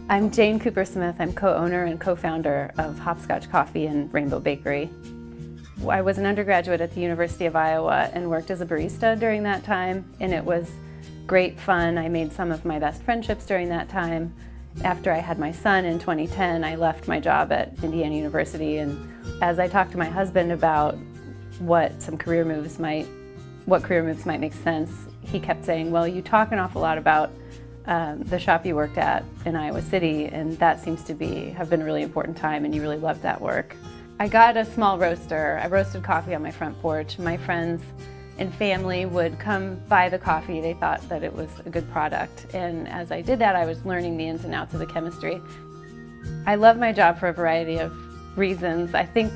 I'm Jane Kupersmith. I'm co-owner and co-founder of Hopscotch Coffee and Rainbow Bakery. I was an undergraduate at the University of Iowa and worked as a barista during that time, and it was great fun. I made some of my best friendships during that time. After I had my son in 2010, I left my job at Indiana University, and as I talked to my husband about what career moves might make sense, he kept saying, well, you talk an awful lot about the shop you worked at in Iowa City, and that seems to have been a really important time, and you really loved that work. I got a small roaster. I roasted coffee on my front porch. My friends and family would come buy the coffee. They thought that it was a good product, and as I did that, I was learning the ins and outs of the chemistry. I love my job for a variety of reasons. I think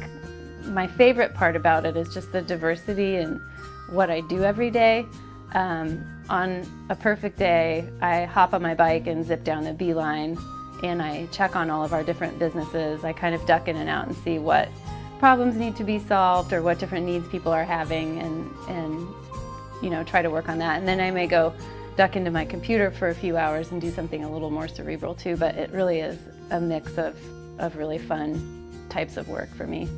my favorite part about it is just the diversity in what I do every day. On a perfect day, I hop on my bike and zip down the Beeline, and I check on all of our different businesses. I kind of duck in and out and see what problems need to be solved or what different needs people are having, and you know, try to work on that. And then I may go duck into my computer for a few hours and do something a little more cerebral too, but it really is a mix of really fun types of work for me.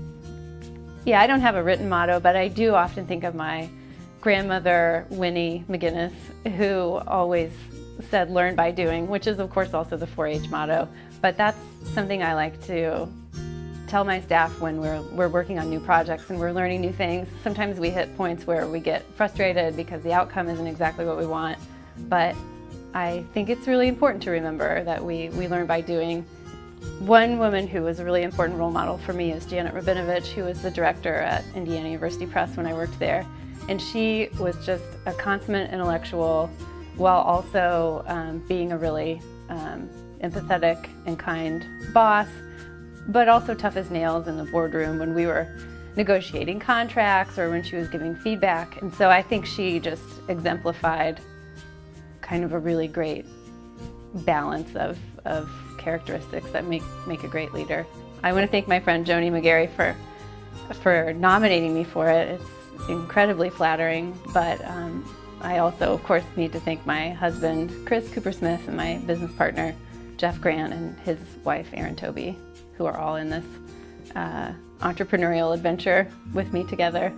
Yeah, I don't have a written motto, but I do often think of my grandmother, Winnie McGinnis, who always said learn by doing, which is of course also the 4-H motto, but that's something I like to tell my staff when we're working on new projects and we're learning new things. Sometimes we hit points where we get frustrated because the outcome isn't exactly what we want, but I think it's really important to remember that we learn by doing. One woman who was a really important role model for me is Janet Rabinovich, who was the director at Indiana University Press when I worked there. And she was just a consummate intellectual while also being a really empathetic and kind boss, but also tough as nails in the boardroom when we were negotiating contracts or when she was giving feedback. And so I think she just exemplified kind of a really great balance of characteristics that make a great leader. I want to thank my friend Joni McGarry for nominating me for it. It's incredibly flattering, but I also, of course, need to thank my husband, Chris Kupersmith, and my business partner, Jeff Grant, and his wife, Erin Toby, who are all in this entrepreneurial adventure with me together.